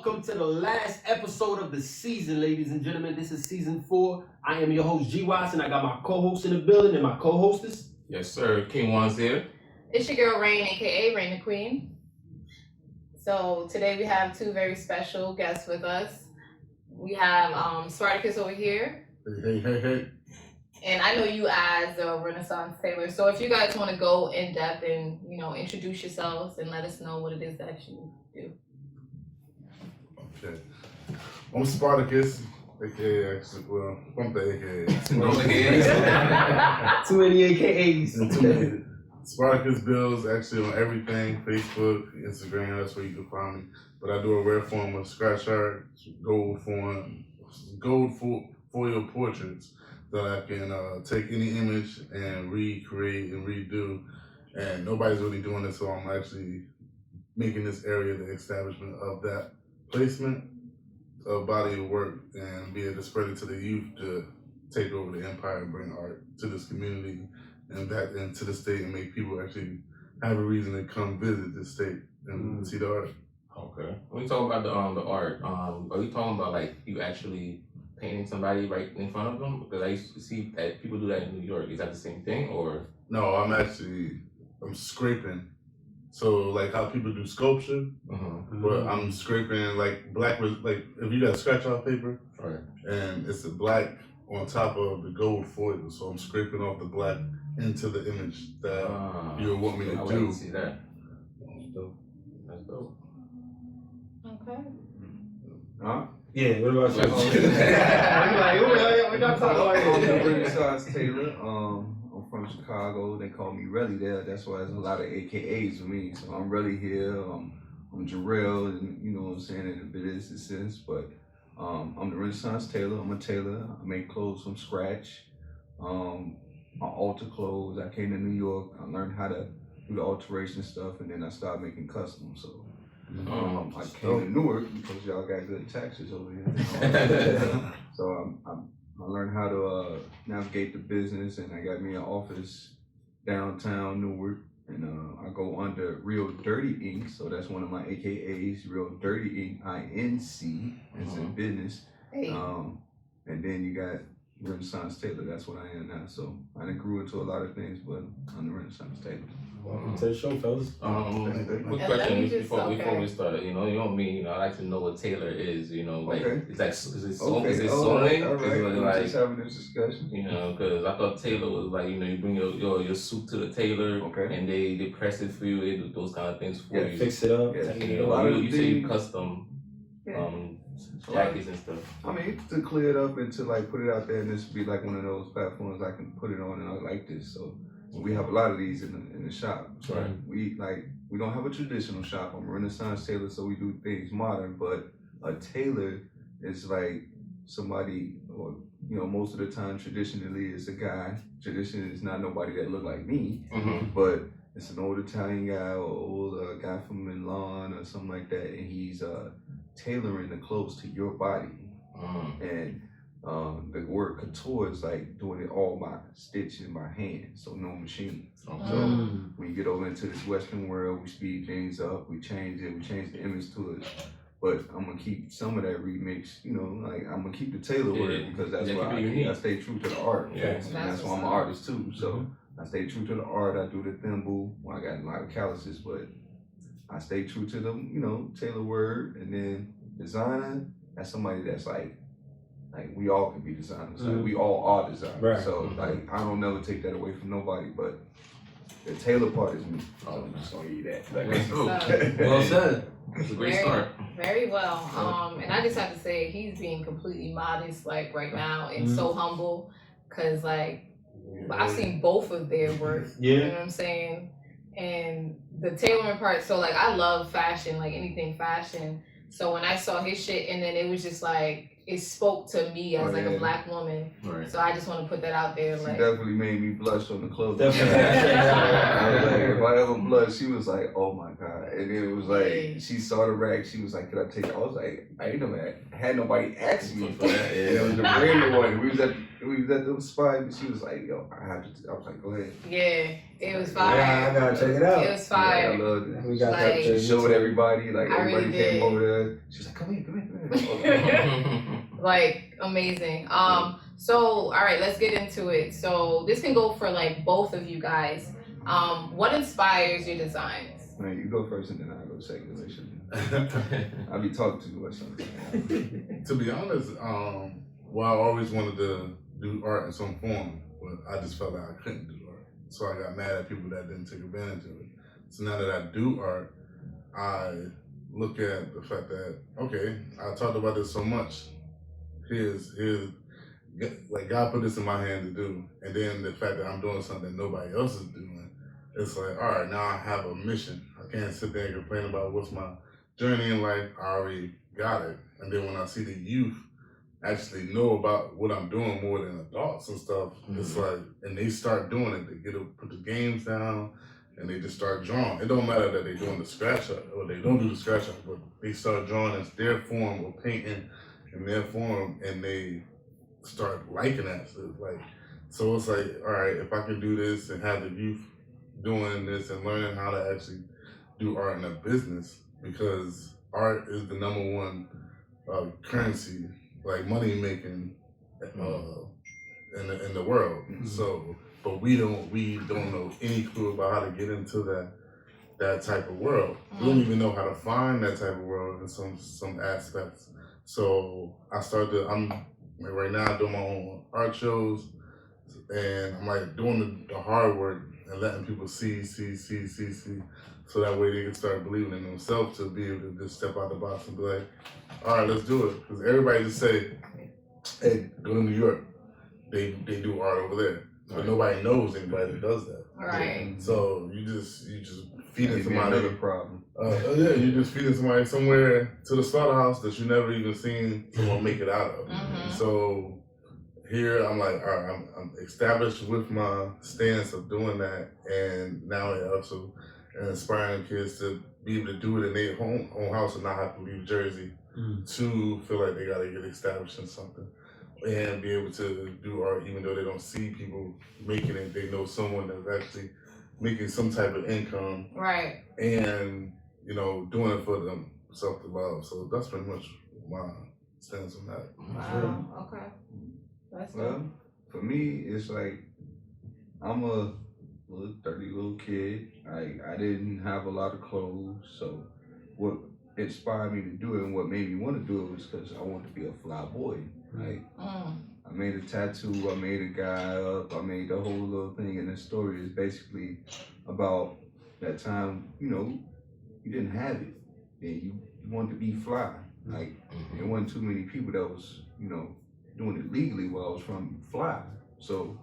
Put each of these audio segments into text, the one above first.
welcome to the last episode of the season, ladies and gentlemen. This is season 4. I am your host, G. Watson. I got my co-host in the building and my co-hostess. Yes, sir. King One's here. It's your girl, Rain, aka Rain the Queen. So today we have two very special guests with us. We have Spartacus over here. Hey. And I know you as a Renaissance tailor. So if you guys want to go in depth and, introduce yourselves and let us know what it is that you do. Okay. I'm Spartacus, aka actually, well, I'm the aka. Too many AKAs. Spartacus builds actually on everything, Facebook, Instagram, that's where you can find me. But I do a rare form of scratch art, gold foil portraits that I can take any image and recreate and redo. And nobody's really doing it, so I'm actually making this area the establishment of that placement of body of work and be able to spread it to the youth to take over the empire and bring art to this community and back into the state and make people actually have a reason to come visit the state and see the art. Okay. When we talk about the art, are we talking about like you actually painting somebody right in front of them? Because I used to see that people do that in New York. Is that the same thing or? No, I'm scraping. So like how people do sculpture, but I'm scraping like black, like if you got scratch off paper, right, and it's a black on top of the gold foil. So I'm scraping off the black into the image that you want me to do. I want to see that. That's dope. Okay. Yeah, what about you? What y'all talking about? I'm the Renaissance tailor. I'm from Chicago. They call me Relly there. That's why there's a lot of AKAs for me. So I'm Relly here. I'm Jarrell, and you know what I'm saying in a business sense. But I'm the Renaissance tailor. I'm a tailor. I make clothes from scratch. I alter clothes. I came to New York. I learned how to do the alteration stuff, and then I started making custom. So. I came to Newark because y'all got good taxes over here. So I learned how to navigate the business, and I got me an office downtown Newark, and I go under Real Dirty Ink. So that's one of my AKAs, Real Dirty Ink, INC, as in business. Hey. And then you got Renaissance Tailor. That's what I am now. So I done grew into a lot of things, but I'm the Renaissance Tailor. Welcome to the show, fellas. Quick question before we start. You know me. I like to know what tailor is. Like it's like is it sewing? All right. Like, just having this discussion. Because I thought tailor was like you bring your suit to the tailor, and they press it for you. They do those kind of things for you. Fix it up. Yeah. You say you custom jackets and stuff. I mean, to clear it up and to like put it out there and this be like one of those platforms I can put it on and I like this. So we have a lot of these in the shop. So we don't have a traditional shop. I'm a Renaissance tailor, so we do things modern, but a tailor is like somebody, or most of the time traditionally it's a guy. Traditionally it's not nobody that look like me, but it's an old Italian guy or old guy from Milan or something like that, and he's tailoring the clothes to your body. And the word couture is like doing it all by stitching by hand, so no machine. So when you get over into this Western world, we speed things up, we change the image to it. But I'm gonna keep some of that remix, like I'm gonna keep the tailor word because that's why I stay true to the art. Yeah. And that's why I'm an artist too. So I stay true to the art. I do the thimble. Well, I got a lot of calluses, but I stay true to the, tailor word. And then designer, that's somebody that's like we all can be designers. Like we all are designers. Right. So like I don't never take that away from nobody, but the tailor part is me. So I'm just gonna eat that. Well said. It's a great start. Very well. And I just have to say he's being completely modest like right now and so humble because like I've seen both of their work. Yeah. You know what I'm saying? And the tailoring part, so like I love fashion, like anything fashion. So when I saw his shit and then it was just like it spoke to me as a black woman. Right. So I just want to put that out there. She like definitely made me blush on the clothes. Definitely. I was like, if I ever blush, she was like, oh my God. And then it was like, she saw the rack, she was like, "Can I take it?" I was like, I ain't know, had nobody ask me for that. And it was the brand one. We was at the spot, and she was like, "Yo, I have to." I was like, "Go ahead." Yeah, it was fire. Yeah, I gotta check it out. It was fire. Yeah, I loved it. We got Like- that. She showed everybody, like I everybody really came did. over there. She was like, "Come here." Like amazing. So all right, let's get into it. So this can go for like both of you guys. What inspires your designs? Man, you go first and then I go second. I'll be talking too much sometimes. To be honest, well, I always wanted to do art in some form, but I just felt like I couldn't do art. So I got mad at people that didn't take advantage of it. So now that I do art, I look at the fact that, okay, I talked about this so much. Here's like God put this in my hand to do. And then the fact that I'm doing something nobody else is doing, it's like, all right, now I have a mission. I can't sit there and complain about what's my journey in life. I already got it. And then when I see the youth actually know about what I'm doing more than adults and stuff, it's like, and they start doing it. They get to put the games down and they just start drawing. It don't matter that they're doing the scratch up or they don't do the scratch up, but they start drawing as their form of painting in their form, and they start liking that. So it's like, all right, if I can do this and have the youth doing this and learning how to actually do art in a business, because art is the number one currency, like money making in the world. So, but we don't know any clue about how to get into that type of world. We don't even know how to find that type of world in some aspects. So I'm right now doing my own art shows, and I'm like doing the hard work and letting people see, so that way they can start believing in themselves to be able to just step out the box and be like, all right, let's do it. Because everybody just say, hey, go to New York. They do art over there. But nobody knows anybody that does that. Right. So you just feeding somebody. Another problem. Yeah, you just feeding somebody somewhere to the slaughterhouse that you never even seen someone make it out of. So here I'm like, all right, I'm established with my stance of doing that, and now it also inspiring kids to be able to do it in their own house and not have to leave Jersey to feel like they gotta get established in something and be able to do art even though they don't see people making it. They know someone that's actually making some type of income, right? And doing it for themselves to love. So that's pretty much my stance on that. Wow. Okay. That's well, for me, it's like I'm a little 30 kid. I didn't have a lot of clothes, so what inspired me to do it and what made me want to do it was because I wanted to be a fly boy. Like I made a tattoo, I made a guy up, I made the whole little thing, and the story is basically about that time, you didn't have it, and you wanted to be fly. Like there wasn't too many people that was, doing it legally where I was from fly. So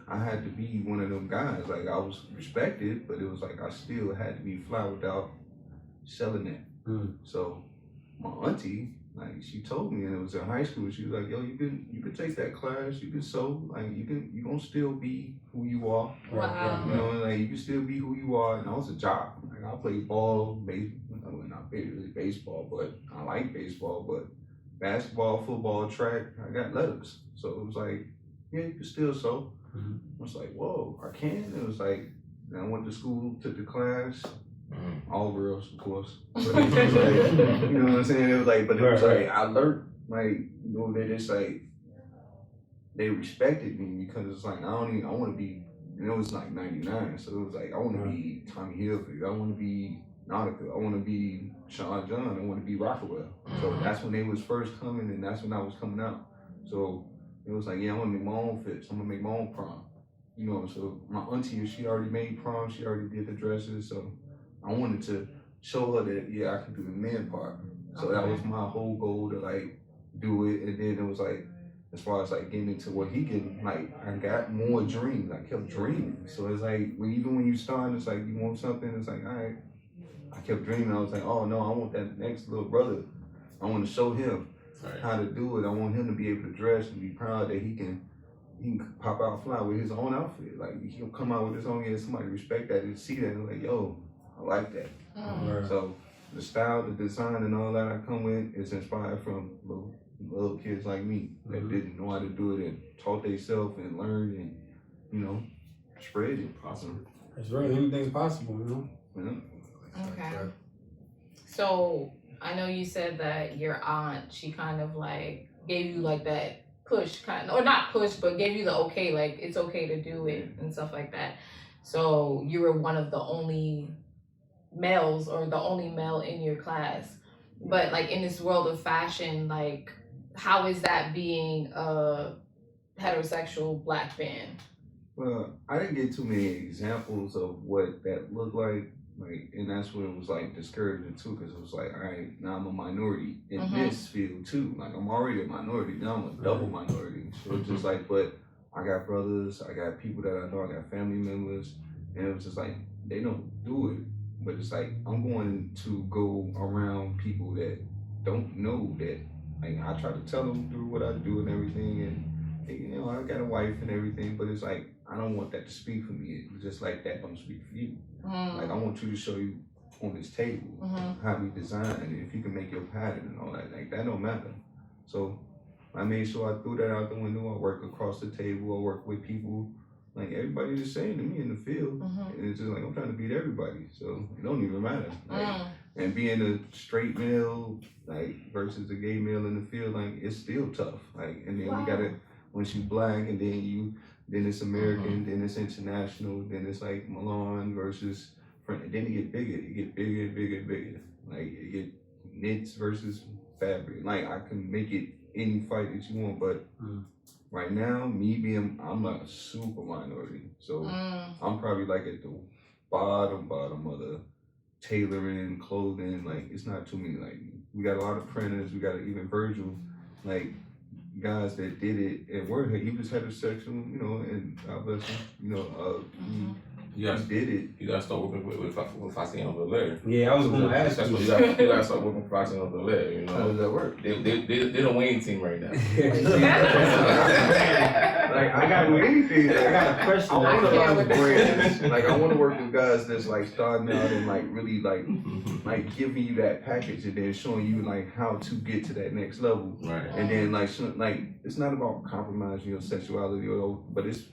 I had to be one of them guys. Like I was respected, but it was like I still had to be fly without selling it. So my auntie, like she told me, and it was in high school, she was like, yo, you can take that class, you can sew, like you gonna still be who you are. Wow. Like you can still be who you are. And that was a job. Like I played ball, not really baseball, but I like baseball, but basketball, football, track, I got letters. So it was like, yeah, you can still sew. I was like, whoa, I can? It was like, and I went to school, took the class, all girls, of course. But it was like, you know what I'm saying? It was like, but it was like, I learned, like, they just like, they respected me because it's like, I want to be, it was like 99, so it was like, I want to be Tommy Hilfiger, I want to be Nautica, I want to be Sean John, I want to be Rockwell. So that's when they was first coming, and that's when I was coming out. So it was like, yeah, I want to make my own fits, I'm going to make my own prom. So my auntie, she already made prom, she already did the dresses, so I wanted to show her that, yeah, I could do the man part. So that was my whole goal, to like do it. And then it was like, as far as like getting into what he getting, like I got more dreams. I kept dreaming. So it's like, even when you start, it's like you want something, it's like, all right. I kept dreaming. I was like, oh no, I want that next little brother. I want to show him how to do it. I want him to be able to dress and be proud that he can pop out fly with his own outfit. Like he'll come out with his own, and somebody respect that and see that and like, yo, I like that. Mm. So the style, the design, and all that I come with is inspired from little kids like me that didn't know how to do it and taught themselves and learned and, you know, spread it. Awesome. That's right. Anything's possible, you know. Okay. So I know you said that your aunt, she kind of like gave you like that push or not push, but gave you the okay, like it's okay to do it and stuff like that. So you were one of the only males or the only male in your class. But like in this world of fashion, like how is that being a heterosexual black man? Well, I didn't get too many examples of what that looked like, and that's what it was like discouraging too, because it was like, all right, now I'm a minority in this field too. Like I'm already a minority, now I'm a double minority. So it's just like, but I got brothers, I got people that I know, I got family members, and it was just like they don't do it. But it's like I'm going to go around people that don't know that. Like I try to tell them through what I do and everything, and you know I got a wife and everything. But it's like I don't want that to speak for me. It's just like that don't speak for you. Like I want you to show you on this table how we design and if you can make your pattern and all that. Like that don't matter. So I made sure I threw that out the window. I work across the table. I work with people. Like everybody the same to me in the field, and it's just like I'm trying to beat everybody, so it don't even matter. Like, and being a straight male, like versus a gay male in the field, like it's still tough. Like, and then we gotta once you black, and then it's American, then it's international, then it's like Milan versus, then it get bigger, bigger. Like it get knits versus fabric. Like I can make it any fight that you want, but. Right now, I'm like a super minority. So I'm probably like at the bottom of the tailoring, clothing. Like it's not too many. Like we got a lot of printers. We got even Virgil, like guys that did it and were he was heterosexual, you know, and God bless him, you know, he did it. You gotta start working with Fasciano Belair. Yeah, I was gonna ask That's you. what you gotta start working with Fasciano Belair, you know. How does that work? They're the Wayne team right now. Like I got with anything. I got a question. I want to can't learn with brands. Like I want to work with guys that's like starting out and like really like giving you that package and then showing you like how to get to that next level. Right. And then like it's not about compromising your sexuality but it's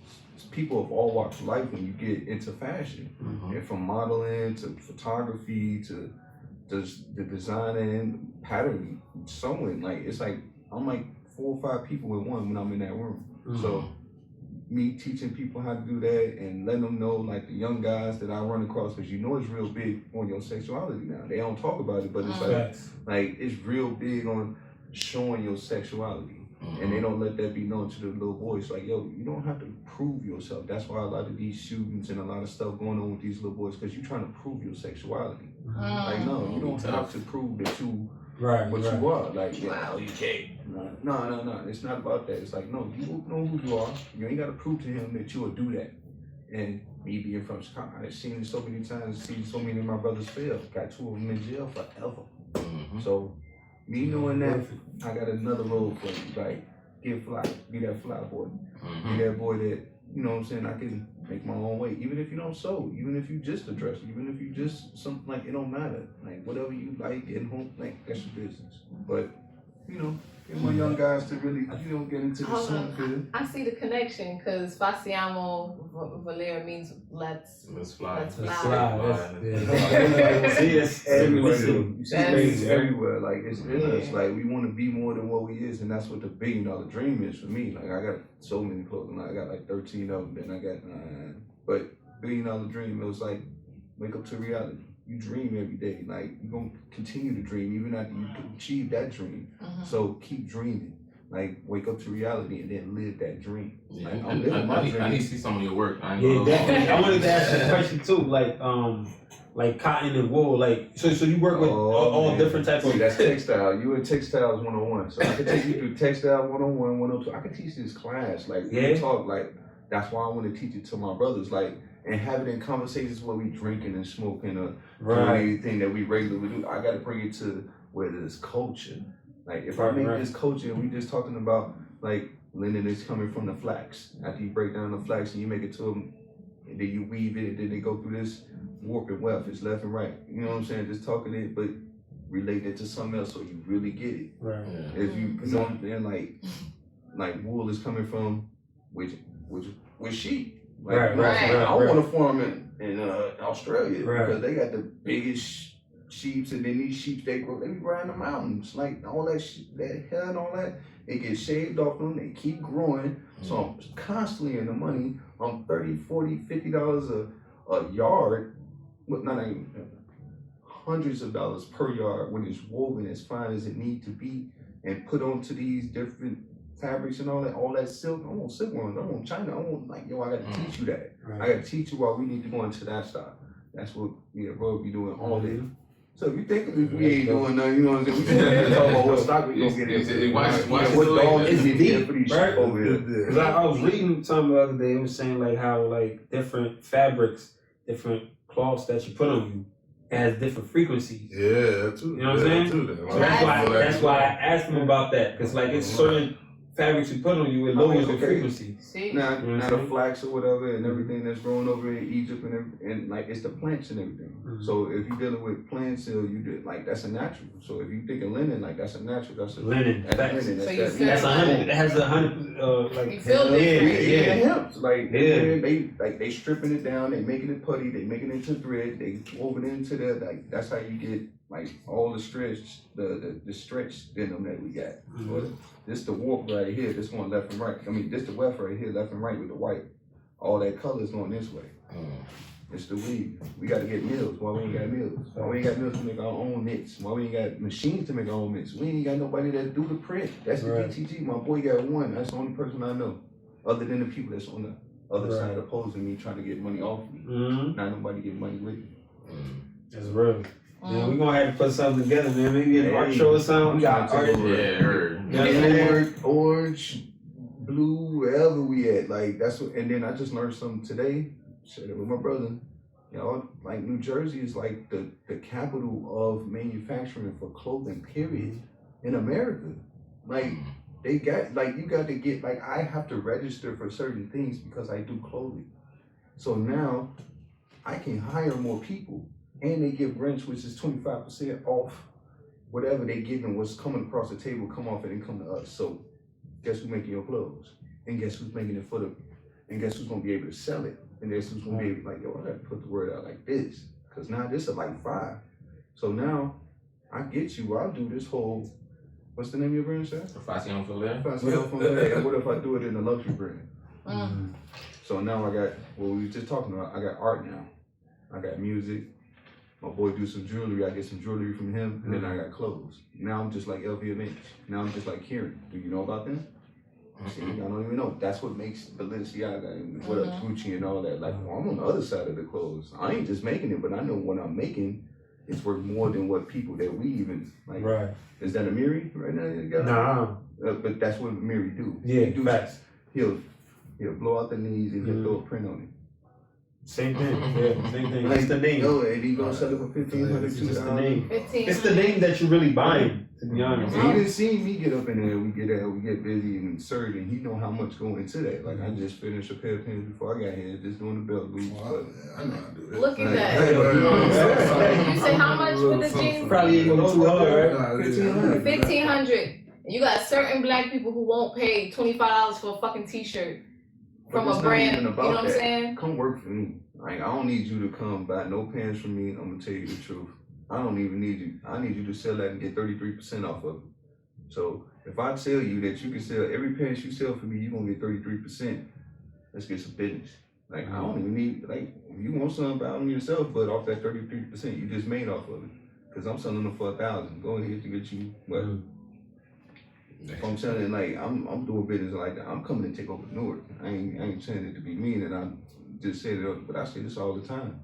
people of all walks of life when you get into fashion, and from modeling to photography to the designing, pattern, sewing. Like it's like I'm like 4 or 5 people in one when I'm in that room. So me teaching people how to do that and letting them know, like the young guys that I run across, because you know it's real big on your sexuality now. They don't talk about it, but it's like it's real big on showing your sexuality. And they don't let that be known to the little boys. Like, yo, you don't have to prove yourself. That's why a lot of these shootings and a lot of stuff going on with these little boys, because you're trying to prove your sexuality. Like, no, you don't have to prove that you you are. Like, wow, you can't. No. It's not about that. It's like, no, you know who you are. You ain't got to prove to him that you will do that. And me being from Chicago, I've seen it so many times, seen so many of my brothers fail. Got 2 of them in jail forever. So, me knowing that, I got another role for you. Like, get fly, be that fly boy. Be that boy that, you know what I'm saying, I can make my own way. Even if you don't sew, even if you just a dresser, even if you just something, like, it don't matter. Like, whatever you like at home, like, that's your business. But, you know, get my young guys to really, you know, get into the sewing field. I see the connection, because Fasciamo Valera means let's fly. See, it's everywhere. You see things everywhere. Like it's like we want to be more than what we is, and that's what the $1 billion dream is for me. Like I got so many clothing. I got like 13 of them. Then I got but $1 billion dream. It was like wake up to reality. You dream every day. Like you're gonna continue to dream even after you achieve that dream. So keep dreaming. Like wake up to reality and then live that dream. Yeah, like, I'm living my dream. I need to see some of your work. Definitely. I wanted to ask you a question too, like cotton and wool, like so you work with all different types of. That's textile. You in textiles 101. So I can take you through textile 101, 102. I can teach this class. Like we talk like that's why I want to teach it to my brothers. Like and have it in conversations where we drinking and smoking or doing anything that we regularly do. I gotta bring it to where there's culture. Like if I make this culture and we just talking about like linen is coming from the flax. After you break down the flax and you make it to and then you weave it, and then they go through this warp and weft. It's left and right. You know what I'm saying? Just talking it, but relate it to something else so you really get it. Right. Yeah. If you know what I'm saying, like wool is coming from with sheep. Like, right. I want to farm in Australia Right. because they got the biggest sheep, and then these sheep they grow, they be growing in the mountains, like all that that hair and all that. They get shaved off them, they keep growing. So I'm constantly in the money. I'm $30, $40, $50 a yard, but not even hundreds of dollars per yard when it's woven as fine as it need to be and put onto these different fabrics and all that silk. I want silk ones. I want China. I want I got to teach you that. Right. I got to teach you why we need to go into that style. That's what bro be doing all day. So if you think we ain't doing nothing, you know what I'm saying? We just talk about what stock we gonna get into. What dog is deep, for these right? sheep over here? Because I was reading something the other day. It was saying like how like different fabrics, different cloths that you put on you has different frequencies. Yeah, too. You know what I'm saying? So that's why I asked him about that, because like it's certain fabrics you put on you, it lowers the frequency. See? Now the flax or whatever and everything that's growing over in Egypt and like it's the plants and everything. So if you're dealing with plant cell, you did like that's a natural. So if you think of linen, like that's a natural. That's a Linen. That's linen. So you feel That's 100. It has 100. Like You feel Yeah, different. hemp. Like they stripping it down, they making it putty, they making it into thread, they woven it into that. Like that's how you get like all the stretch, the stretch denim that we got. So this the warp right here. This one left and right. I mean, this the weft right here, left and right with the white. All that color is going this way. It's the weave. We got to get mills. Why we ain't got mills? Why we ain't got mills to make our own knits? Why we ain't got machines to make our own knits? We ain't got nobody that do the print. That's the BTG. My boy got one. That's the only person I know, other than the people that's on the other side opposing me, trying to get money off me. Not nobody get money with me. That's real. Yeah, we gonna have to put something together, man. Maybe an art show or something. We got art. Orange, blue, wherever we at. Like that's what. And then I just learned something today. Shared it with my brother. You know, like New Jersey is like the capital of manufacturing for clothing. Period. In America, like they got like you got to get like I have to register for certain things because I do clothing. So now I can hire more people. And they give rents, which is 25% off whatever they giving, what's coming across the table, come off it and come to us. So guess who's making your clothes? And guess who's making it for them? And guess who's gonna be able to sell it? And guess who's gonna be able to like, yo, I gotta put the word out like this. Cause now this is like 5. So now I get you, I'll do this whole, what's the name of your brand, sir? Fashion Filet. And what if I do it in a luxury brand? So now I got, what we were just talking about, I got art now. I got music. My boy do some jewelry, I get some jewelry from him, and then I got clothes. Now I'm just like LVMH. Now I'm just like Kieran. Do you know about them? See, I don't even know. That's what makes Balenciaga and what up Gucci and all that. Like, well, I'm on the other side of the clothes. I ain't just making it, but I know what I'm making, it's worth more than what people that we even like. Right. Is that a Miri right now? Nah. But that's what Miri do. Yeah, he do facts. He'll blow out the knees and he'll throw a print on it. Same thing. Yeah, same thing. Like, It's the name. No, and he gonna sell it for $1,500, It's the name. $1,500. It's the name that you're really buying, to be honest. He didn't see me get up in there. We get busy and insert, and he know how much go into that. Like I just finished a pair of pants before I got here, just doing the belt loops. But I know how to do that. Look at that. You say how much for the jeans? Probably ain't gonna too hard, right? $1,500. You got certain black people who won't pay $25 for a fucking t-shirt from a brand. You know what I'm saying? Come work for me. Like I don't need you to come buy no pants from me. I'm gonna tell you the truth. I don't even need you. I need you to sell that and get 33% off of it. So if I tell you that you can sell every pants you sell for me, you're gonna get 33%. Let's get some business. Like I don't even need if you want something buy them yourself, but off that 33% you just made off of it. Cause I'm selling them for $1,000. Go ahead to get you what. If I'm selling I'm doing business like that. I'm coming to take over Newark. I ain't saying it to be mean, and I just say it, but I say this all the time.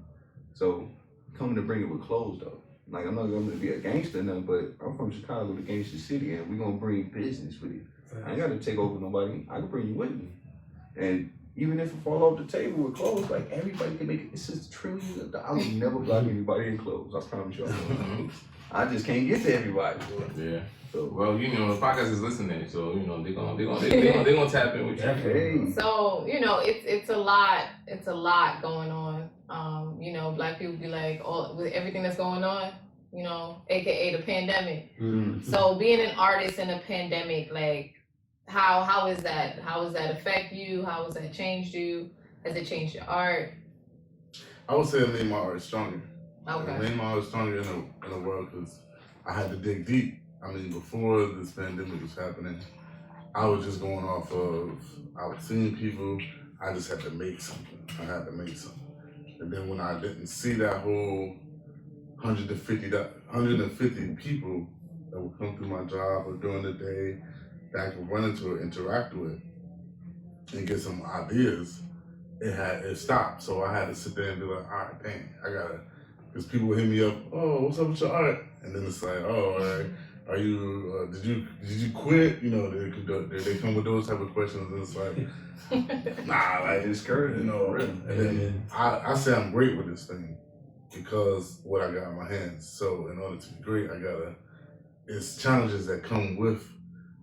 So coming to bring it with clothes though. Like I'm not gonna be a gangster or nothing, but I'm from Chicago, the gangster city, and we're gonna bring business with it. I ain't gotta take over nobody. I can bring you with me. And even if it fall off the table with clothes, like everybody can make it. It's just trillions of dollars. I would never block anybody in clothes. I promise you. I just can't get to everybody. Yeah. So, well, the podcast is listening, so they're gonna tap in with you. hey. So it's a lot. It's a lot going on. Black people be like, with everything that's going on, aka the pandemic. Mm. So being an artist in a pandemic, like, how is that? How does that affect you? How has that changed you? Has it changed your art? I would say it made my art stronger. Okay. It made my art stronger in the world because I had to dig deep. I mean, before this pandemic was happening, I was just going off of, I was seeing people, I just had to make something. I had to make something. And then when I didn't see that whole 150 people that would come through my job or during the day that I could run into or interact with and get some ideas, it stopped. So I had to sit there and be like, all right, dang, because people would hit me up, oh, what's up with your art? And then it's like, oh, all right, are you, did you quit? They come with those type of questions, and it's like, nah, like, It's current, and then I say I'm great with this thing because what I got in my hands. So in order to be great, it's challenges that come with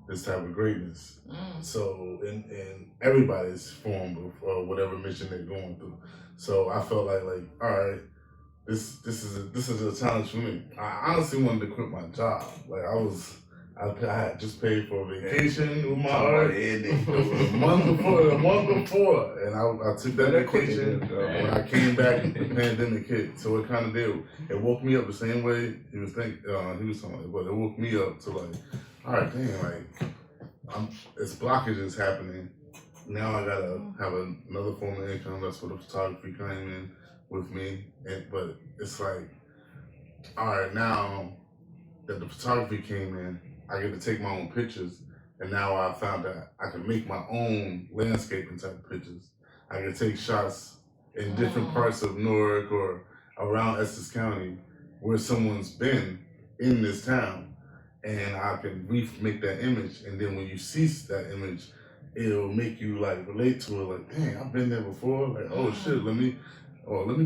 this type of greatness. So in everybody's form of whatever mission they're going through. So I felt like all right, this is a challenge for me. I honestly wanted to quit my job. Like I had just paid for a vacation with my art. A month before, and I took that vacation. When I came back, the pandemic hit, so it kind of did. It woke me up the same way he was talking about, but it woke me up to like, all right, dang, like it's blockages happening. Now I gotta have another form of income. That's where the photography came in with me. But it's like, all right, now that the photography came in, I get to take my own pictures. And now I found that I can make my own landscaping type of pictures. I can take shots in different parts of Newark or around Essex County where someone's been in this town, and I can remake that image. And then when you see that image, it'll make you like relate to it. Like, dang, I've been there before. Like, oh shit, let me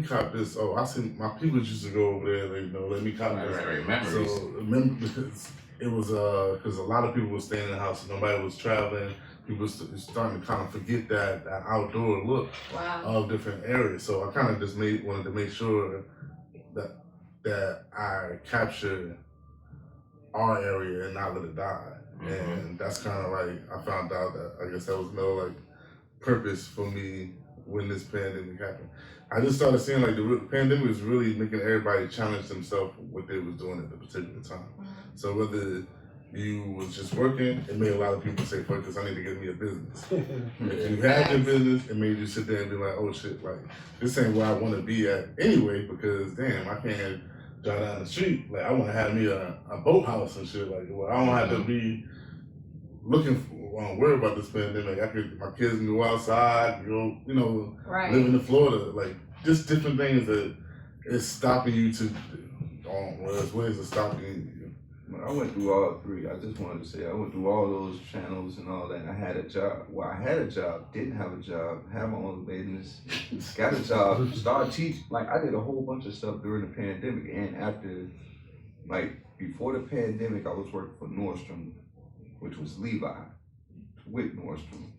cop this. Oh, I see my people used to go over there. Like, let me cop this. Right, memories. So remember, because it was because a lot of people were staying in the house. Nobody was traveling. People were starting to kind of forget that outdoor look of different areas. So I kind of just wanted to make sure that I captured our area and not let it die. And that's kind of like, I found out that I guess that was no like purpose for me when this pandemic happened. I just started seeing like the pandemic was really making everybody challenge themselves what they was doing at the particular time. So whether you was just working, it made a lot of people say, fuck this, I need to get me a business. If you had your business, it made you sit there and be like, oh shit, like this ain't where I want to be at anyway, because damn, I can't drive down the street. Like I want to have me a boathouse and shit. Like I don't have to be looking for, worried about this pandemic. My kids can go outside, live in Florida. Like just different things that is stopping you to, there's ways of stopping you. I went through all three. I just wanted to say I went through all those channels and all that. And I had a job. Well, I had a job, didn't have a job, had my own business, got a job, started teaching. Like I did a whole bunch of stuff during the pandemic and after. Like before the pandemic, I was working for Nordstrom, which was Levi, with Nordstrom.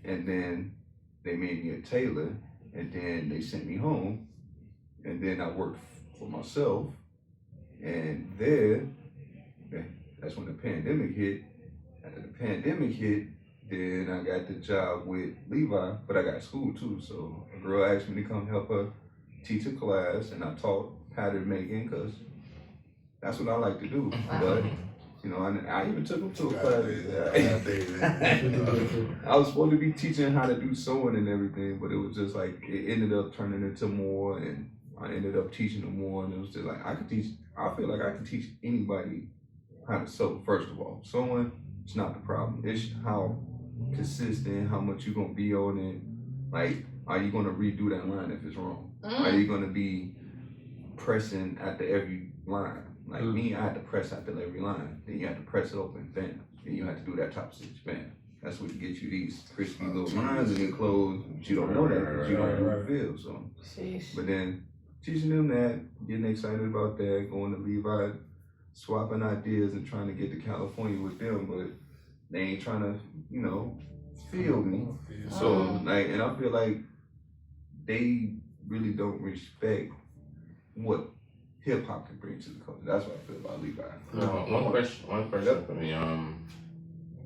And then they made me a tailor, and then they sent me home. And then I worked for myself. And then that's when the pandemic hit. After the pandemic hit, then I got the job with Levi, but I got school too. So a girl asked me to come help her teach a class, and I taught pattern making because that's what I like to do. But I even took them to a class. I was supposed to be teaching how to do sewing and everything, but it was just like it ended up turning into more, and I ended up teaching them more, and it was just like I feel like I can teach anybody how to sew. First of all, sewing is not the problem. It's how consistent, how much you're gonna be on it. Like, are you gonna redo that line if it's wrong? Are you gonna be pressing after every line? Like me, I had to press after every line. Then you had to press it open, bam. Then you had to do that top stitch, bam. That's what gets you these crispy little lines in your clothes. But you don't know that because you don't know how it feels. So, Sheesh. but then teaching them that, getting excited about that, going to Levi, swapping ideas and trying to get to California with them, but they ain't trying to, you know, feel me. So like, and I feel like they really don't respect what hip hop can bring to the culture. That's what I feel about Levi. One question for me.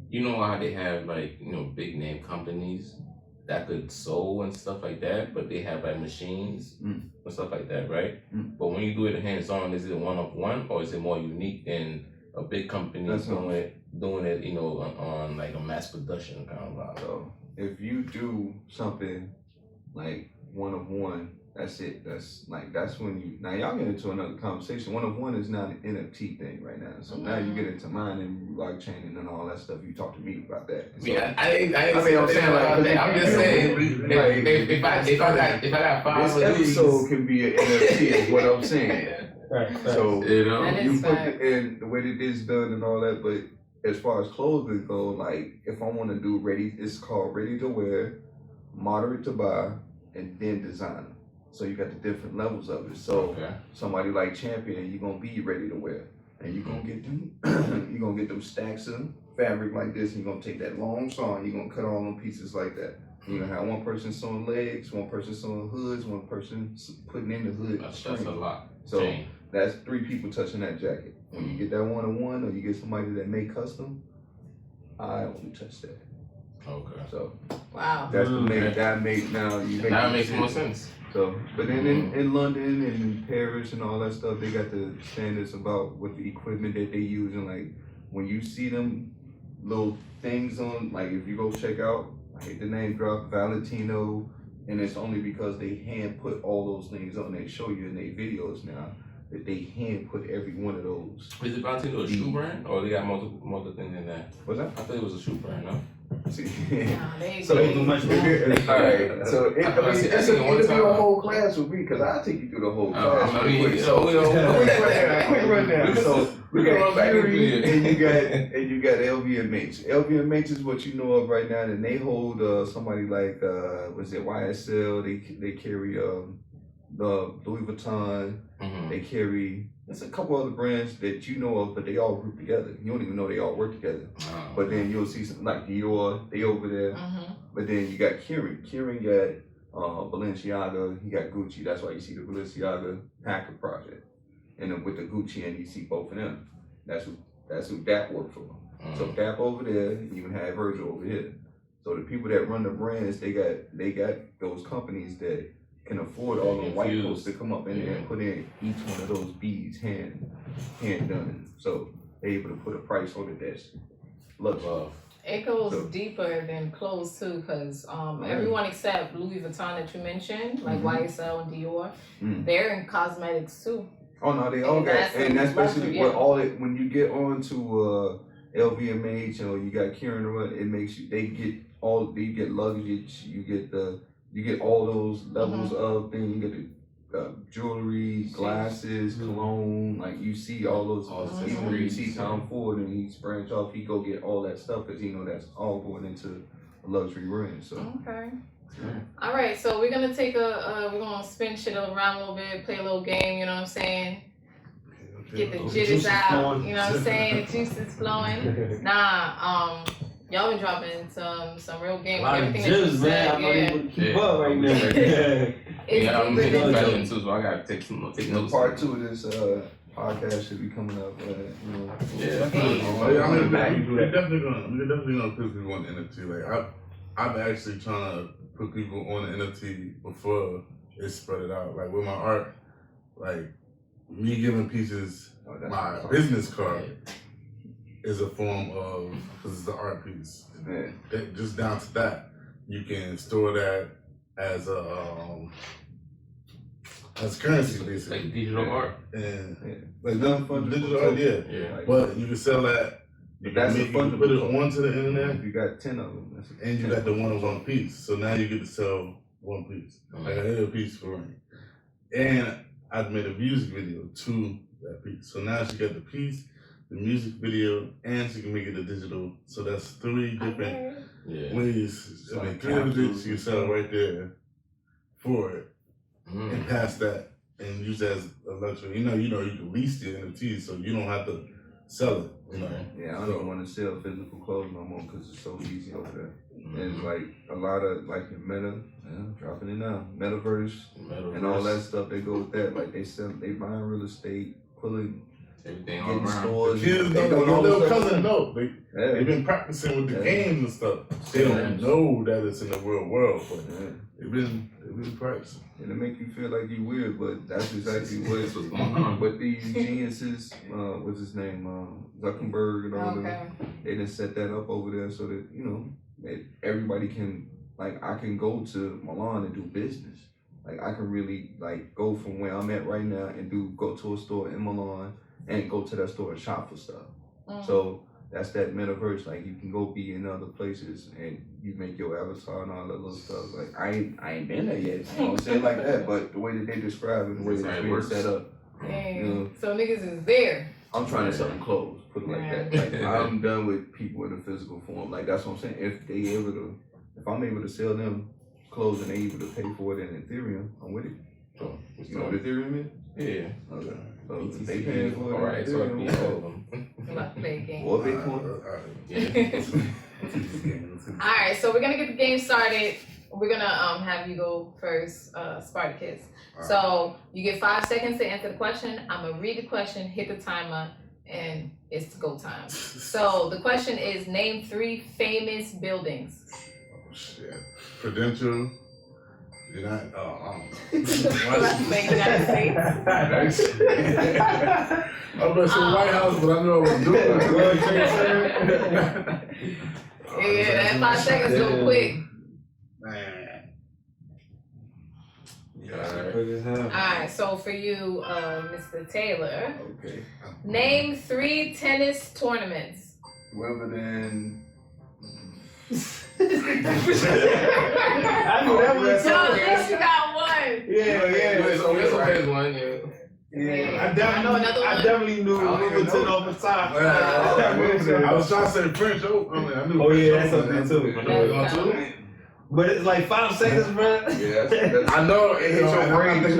You know how they have like, you know, big name companies that could sew and stuff like that, but they have like machines and stuff like that, right? But when you do it hands on, is it one of one or is it more unique than a big company doing it, you know, on like a mass production kind of vibe? So if you do something like one of one, that's it. That's when you, now y'all get into another conversation. One of one is not an NFT thing right now. So now you get into mining, blockchain, and all that stuff. You talk to me about that. So, Yeah, I mean, I'm saying like, I'm just saying, if I got 5 this of these, episode can be an NFT, is what I'm saying. Right. So you know, you put the way that it's done and all that, but as far as clothing go, like if I want to do ready, it's called ready to wear, moderate to buy, and then designer. So you got the different levels of it. So somebody like Champion, you're gonna be ready to wear, and you're gonna get them. You're gonna get them stacks of fabric like this, and you're gonna take that long saw, and you're gonna cut all them pieces like that. You're gonna have one person sewing legs, one person sewing hoods, one person putting in the hood. that's a lot. So that's 3 people touching that jacket. When you get that one-on-one, or you get somebody that make custom, I won't touch that. Okay. So wow, that's the make that make now you make that makes more sense. So, but then in London and in Paris and all that stuff, they got the standards about what the equipment that they use, and like when you see them little things on, like if you go check out, I hate the name drop, Valentino, and it's only because they hand put all those things on. They show you in their videos now that they hand put every one of those. Is it Valentino a shoe brand, or they got multiple things in that? What's that? I thought it was a shoe brand, no? See, so too much. all right, so it's a whole class with me because I'll take you through the whole class. Quick rundown. So we got Curie and you got LVMH. LVMH is what you know of right now, and they hold somebody like was it YSL? They carry the Louis Vuitton. They carry. There's a couple other brands that you know of, but they all group together. You don't even know they all work together. But then you'll see something like Dior, they over there. But then you got Kieran. Kieran got Balenciaga, he got Gucci. That's why you see the Balenciaga Packer project. And then with the Gucci, and you see both of them. That's who Dap worked for. So Dap over there, you even have Virgil over here. So the people that run the brands, they got those companies that can afford all the white folks to come up in there and put in each one of those beads hand done. So they're able to put a price on it that's luxury. It goes deeper than clothes too, because everyone except Louis Vuitton that you mentioned, like YSL and Dior, they're in cosmetics too. Oh no, they all got, and that's basically what all it. When you get on to LVMH or you got Kieran, it makes you. You get luggage, you get all those levels of things. You get the jewelry, glasses, cologne. Like you see all those. Even when you see Tom Ford and he's branch off, he go get all that stuff because he know that's all going into a luxury brand. So okay. All right, so we're gonna take we're gonna spin shit around a little bit, play a little game. You know what I'm saying? Get the jitters out. You know what I'm saying? The juice is flowing. Y'all been dropping some real game. Everything that you said, I'm not able to keep up right now. I'm taking too, so I gotta take notes. Part 2 of this podcast should be coming up. Yeah. We're definitely gonna put people on NFT. Like I'm actually trying to put people on the NFT before it's spread it out. Like with my art, like me giving pieces, my business card is a form of, because it's the art piece. Just down to that, you can store that as currency, basically. Like digital art. And like digital art, yeah. But you can sell that. You can put it onto the internet. You got 10 of them. And you got the one piece. So now you get to sell one piece. Like I did a piece for Rain. And I made a music video to that piece. So now she got the piece, the music video, and she can make it a digital. So that's 3 different Yeah. Ways, I mean, 3 images you sell right there for it, and pass that and use that as a luxury. You know, you can lease the NFTs, so you don't have to sell it. You know. Yeah, I don't even want to sell physical clothes no more because it's so easy over there. And it's like a lot of like the meta, dropping it now, metaverse, and all that stuff. They go with that. Like they buying real estate, pulling everything all getting around. stores. The kids they know, doing your all little this stuff. cousin know. They've been practicing with the games and stuff. They don't know that it's in the real world, but they've been practicing. And it make you feel like you weird, but that's exactly what's going on. But these geniuses, what's his name, Zuckerberg and all them, they done set that up over there so that that everybody can, like, I can go to Milan and do business. Like I can really like go from where I'm at right now and go to a store in Milan and go to that store and shop for stuff. So that's that metaverse. Like you can go be in other places and you make your avatar and all that little stuff. Like I ain't been there yet. I don't say it like that, but the way that they describe it, the way that it's being set up. So niggas is there. I'm trying to sell them clothes. Put it like that. Like I'm done with people in a physical form. Like that's what I'm saying. If I'm able to sell them clothes and they able to pay for it in Ethereum, I'm with it. So you know what Ethereum is? Yeah. Okay. So they paying for it. All right, so About to play a game. Or Bitcoin. Alright, so we're gonna get the game started. We're gonna have you go first, Spartacus. So you get 5 seconds to answer the question. I'm gonna read the question, hit the timer, and it's go time. So the question is, name 3 famous buildings. Oh shit. Prudential. You're not. Oh, I don't United States. know. I was about to say White House, but I know what I'm doing. Yeah, that 5 seconds go quick. Man. Alright, so for you, Mr. Taylor, Okay. name 3 tennis tournaments. Wimbledon. I knew that was No, at least you got one. I definitely knew Wimbledon off the top. I was trying to say French Open. I knew. Oh yeah, that's something too. But it's like 5 seconds, bro. Yeah, that's, I know it hits your brain. It's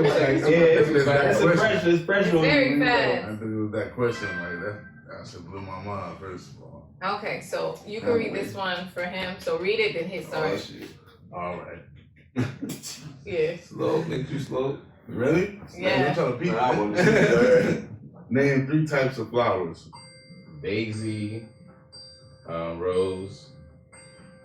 pressure. Very fast. I think it was that question like that. That shit blew my mind first of all. Okay, so you can read this one for him. So read it, then hit start. All right. Yeah. Slow, make you slow. Ready? Yeah. I'm trying to peek. Name 3 types of flowers. Daisy, rose,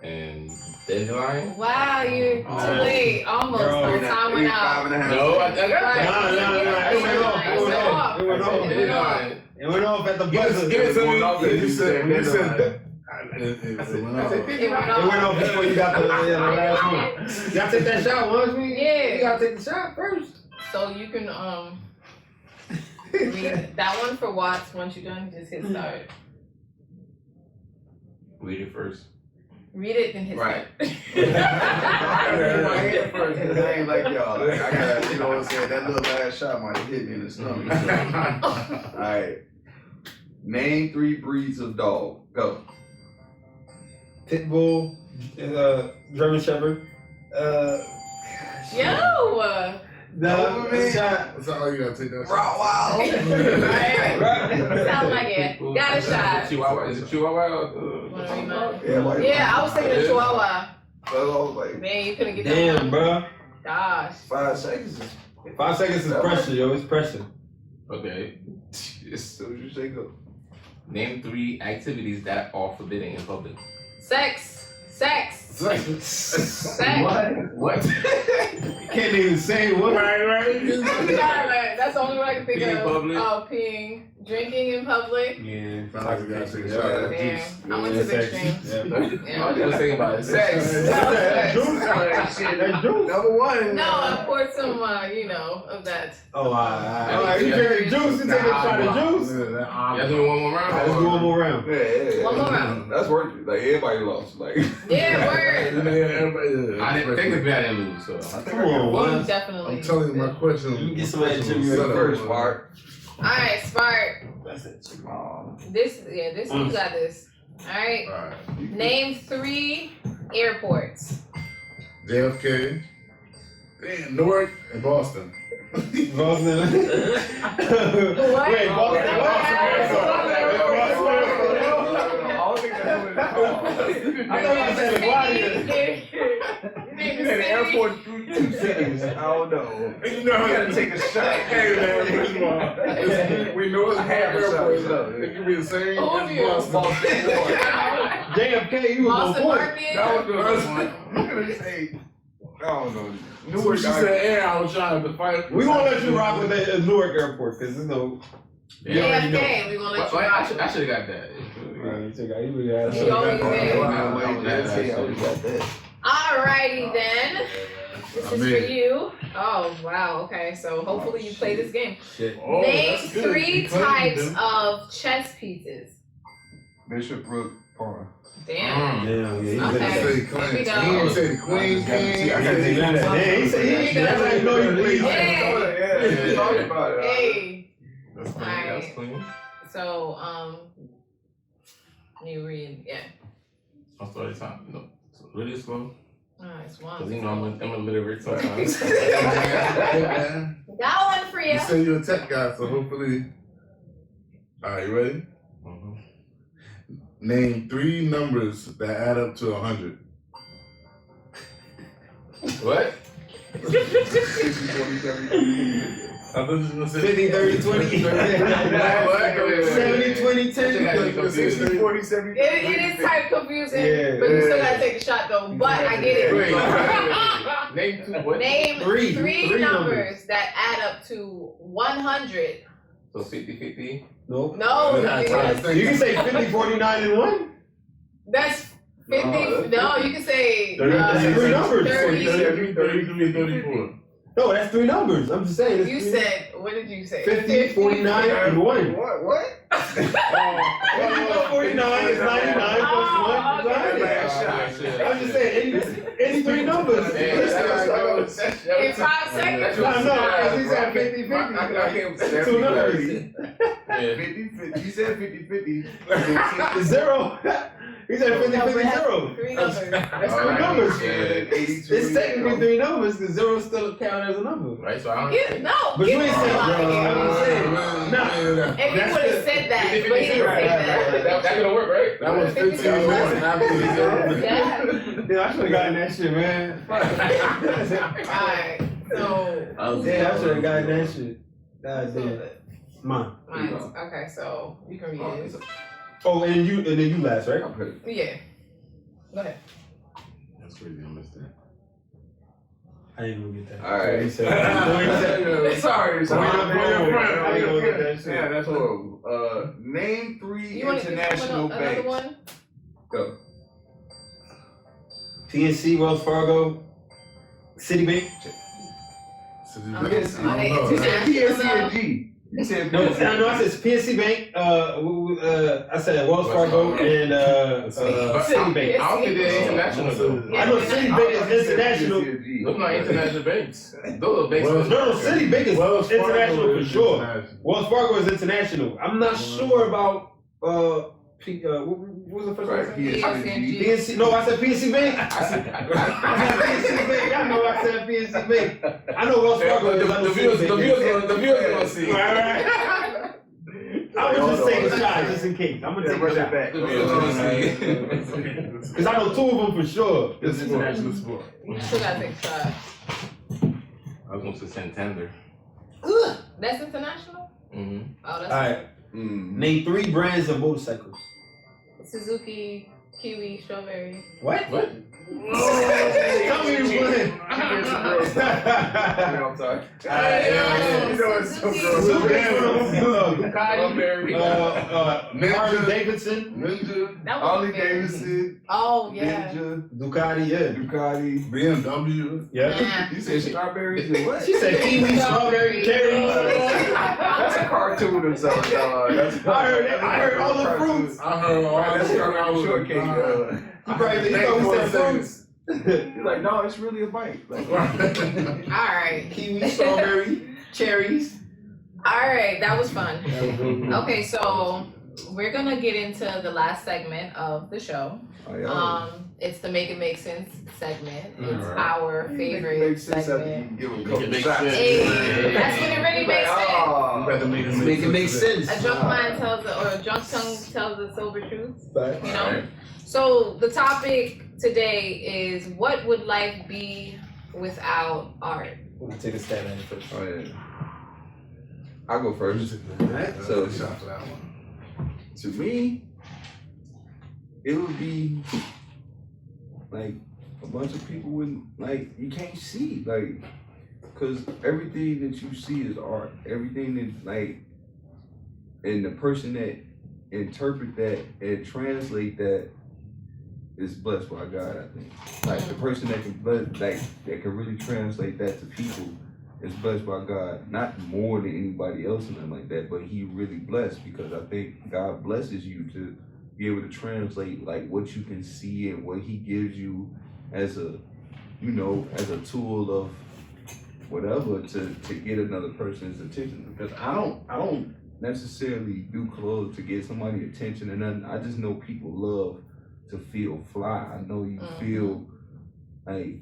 and dandelion. Wow, you're too late. Almost. Girl, Time went out. No, I got Right. It went off. It went off at the buzzer. Give it to me. You said that. It went It went off before you got the last one. You gotta take that shot once, man. Yeah. You gotta take the shot first. So you can read that one for Watts. Once you're done, just hit start. Read it first. Read it, then hit Right. start. I read my head first because I ain't like y'all. Like, I got, you know what I'm saying? That little last shot might have hit me in the stomach. Alright. Name 3 breeds of dog. Go. Pitbull, German Shepherd. Yo! Shot. That's all you gotta take that. Right. Sounds like it. Got a shot. Is it Chihuahua? Yeah, I was thinking of Chihuahua. So I was like, Man, you couldn't get that Damn, one. bro. Gosh. 5 seconds. 5 seconds is pressure, yo. It's pressure. Okay. As soon as you say go. Name 3 activities that are forbidden in public. Sex. What? Can't even say what. Right. That's the only one I can think Peeing in of. public. Oh, peeing. Drinking in public. Yeah. Sounds like you gotta take a shot at that Damn. juice. I went to the extremes. I was just thinking about it. Sex. That's juice. Number 1. No, I poured some, of that. Oh, alright. You carry juice, you take a shot of juice. Y'all doing one more round? Let's do one more round. Yeah. One more round. That's worth it. Like, everybody lost. Like, Yeah, word. I didn't think I didn't lose, so. Come on, You definitely. I'm telling you my question. You get somebody to question you was set up. first, Mark. Alright, Smart. That's it. This, you got this. Alright. Alright. Name 3 airports. JFK, damn, Newark, and Boston. Boston. What? Wait, Boston. I thought you said LaGuardia. You had an airport through 2 cities. I don't know. You know how You gotta take a shot. Hey man, first of all, we know it's Half a airport. shot. It can be the same Oh, as yeah. Boston. JFK, you was on Boston point. Market. That was the one. You could say, I don't know. Newark, she said air, I was trying to fight. We won't let you rock with the Newark airport because you know. You already know. JFK, we gonna let you I rock. should have got that. Right, you took out. You really had You always that. Alrighty then. This is for you. Oh wow. Okay. So hopefully you play this game. Shit. Oh, Name that's good. 3 You claimed types them. of chess pieces. Bishop, Rook, Pawn. Damn. Damn, yeah, Okay. He Here said we Queen. go. He didn't say the Queen, King. I gotta take Yeah, he said he that's how you know you bleed. Hey. Talk about it. Hey. That's clean. Alright. That's clean. So you read I'm sorry, time. No, really slow. it's Cause one. you know I'm illiterate sometimes. Hey, man. Got one for you. You say you're a tech guy, so hopefully. Alright, you ready? Mhm. Name 3 numbers that add up to 100. What? 60, 40, 70. I thought you was gonna say 50, 30, 20. 70, 20, 10. 60, 40, 70. It is type confusing, Yeah. but you still gotta take a shot though. But I get it. Wait. Name 2 what? Name Three. three Three numbers numbers. that add up to 100. So 50-50. Nope. No, Yeah, that's, You can say 50, 49, and 1. that's 50. No, No, you can say That's 3 numbers. 30. 33, 34. No, that's 3 numbers. I'm just saying. it's You three- said, what did you say? 50, 49, and 1. What? 49 is 99 plus 1 Oh, is 100. okay. I'm just saying, any 3 numbers. In 5 seconds. No, because he said 50, 50. I can't 2 numbers. 50, 50. He said 50, 50. 0. He said 50, No, 50, but it has 0. 3 numbers. That's 3 numbers. 82. It's technically 3 numbers because 0 still count as a number. Right, so I don't. No, But get you ain't the said, hell out of bro, here. I'm saying, nah. If he That's would have the- said that, but he didn't say that. That could work, right? That was 15 51. minutes after the zero. Yeah. Yeah, I should have gotten that shit, man. Alright, so. Yeah, I should have gotten that shit. God damn. Mine. Mine. Okay, so you can read it. Oh, and then you last, right? Yeah. Go ahead. That's crazy. I missed that. I ain't gonna get that. All right. He said, Sorry. I ain't gonna get that shit. Yeah, that's all. Name 3 You want international another banks. one? Go. PNC, Wells Fargo, Citibank. PNC. Are they You said PNC international? and G. You said No, PNC. no, I said PNC Bank. I said Wells Fargo and Citibank. I don't think they're international though. I know Citibank is international. Those are not international banks. Those are banks. No, Citibank is Wells Fargo international for is sure. international. Wells Fargo is international. I'm not sure about what was the first Right, one? PNC and G. PNC. No, I said PNC Bank. I see. I said PNC Bank. I know I said PNC Bank. I know Wells Fargo is. I know The viewers Citibank. gonna see. All right. I would just take a shot just in case. I'm gonna take a shot. back. The viewers gonna see. Because I know 2 of them for sure. It's international sport. You still gotta take a shot. I was gonna say Santander. That's international? Mm-hmm. Oh, that's Alright. Name 3 brands of motorcycles. Suzuki, Kiwi, Strawberry. What? What? Tell me you win. I'm sorry. You know it's so Ducati, Ninja. Harley Davidson, Ninja, That was Harley fair. Davidson, Oh, yeah. Ninja, Ducati, yeah. Ducati. BMW. Yeah. Nah. You said strawberries and what? She said kiwi, strawberry, cherry. That's a cartoon or something. I heard all the fruits. I heard all Right, that's that strawberry shortcake. You probably thought we said fruits. He's like, no, it's really a bite. Like, Alright. Kiwi, strawberry, cherries. Alright, that was fun. Okay, so we're gonna get into the last segment of the show. Oh, yeah. It's the Make It Make Sense segment. It's Alright. our favorite Makes sense after segment. you give a Make couple it make shots. sense. Hey, that's when it really makes sense. Oh, You better make it Make it make sense. A drunk mind tells or a drunk tongue tells the sober truth. Facts. You know? Alright. So the topic today is, what would life be without art? I'll take a stab at it first. Oh, yeah. I'll go first. So shot for that one. To me, it would be like a bunch of people wouldn't like you can't see like because everything that you see is art. Everything that like and the person that interpret that and translate that is blessed by God. I think like the person that can that can really translate that to people is blessed by God, not more than anybody else and nothing like that, but he really blessed because I think God blesses you to be able to translate like what you can see and what he gives you as a, you know, as a tool of whatever to get another person's attention. Because I don't necessarily do clothes to get somebody attention or nothing. I just know people love to feel fly. I know you feel like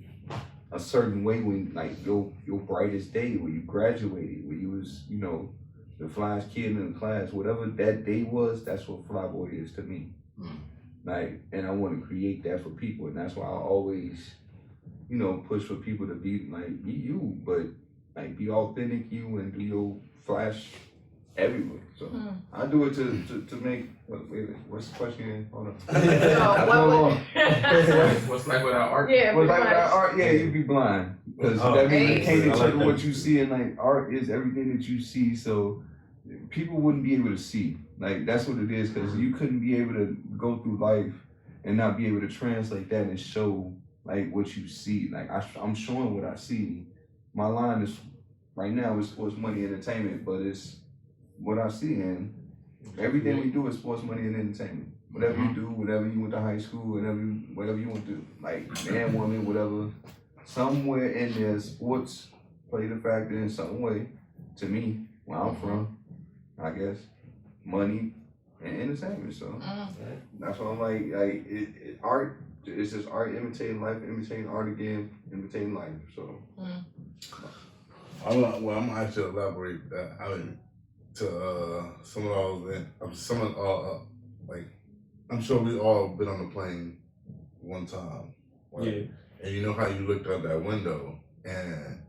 a certain way when like your brightest day, when you graduated, when you was, you know, the flyest kid in the class, whatever that day was, that's what Fly Boy is to me. Like, and I want to create that for people, and that's why I always, you know, push for people to be like, be you, but like be authentic you and do your flash everywhere. So I do it to make. Wait, what's the question again? Hold on. What's life without art? Yeah, Well, pretty like much. art, yeah, you'd be blind because Oh. that means you Hey. can't I like interpret that. what you see, and like art is everything that you see. So people wouldn't be able to see. Like that's what it is, because you couldn't be able to go through life and not be able to translate that and show like what you see. Like I'm showing what I see. My line is right now is sports, money, entertainment, but it's what I see, and everything we do is sports, money, and entertainment. Whatever you do, whatever you went to high school, whatever you want to do, like man, woman, whatever, somewhere in there, sports played a factor in some way. To me, where I'm from, I guess, money and entertainment. So that's what I'm like art. It's just art imitating life, imitating art again, imitating life. So. I'm gonna actually elaborate that. I mean, to some of those, like, I'm sure we all been on the plane one time. Right? Yeah. And you know how you looked out that window, and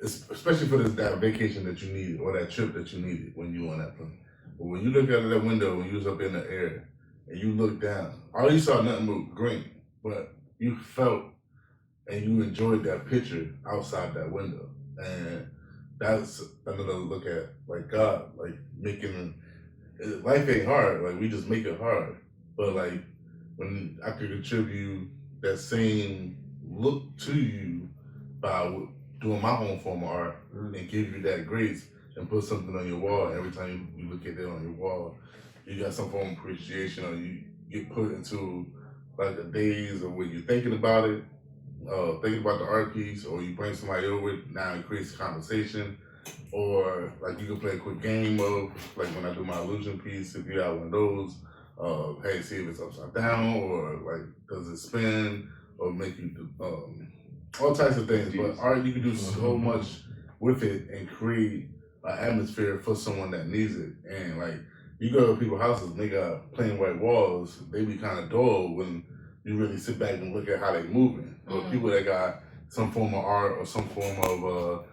especially for that vacation that you needed or that trip that you needed when you were on that plane. But when you look out of that window when you was up in the air and you looked down, all you saw nothing but green, but you felt and you enjoyed that picture outside that window. And that's another look at like God, like making life ain't hard, like we just make it hard. But like when I could contribute that same look to you by doing my own form of art and give you that grace and put something on your wall. Every time you look at it on your wall, you got some form of appreciation, or you get put into like a daze of when you're thinking about it, thinking about the art piece, or you bring somebody over, now it creates conversation. Or like you can play a quick game of, like when I do my illusion piece, if you have one of those, hey, see if it's upside down, or like does it spin, or make you do all types of things. But art, you can do so much with it and create an atmosphere for someone that needs it. And like you go to people's houses and they got plain white walls, they be kind of dull when you really sit back and look at how they moving. Or people that got some form of art or some form of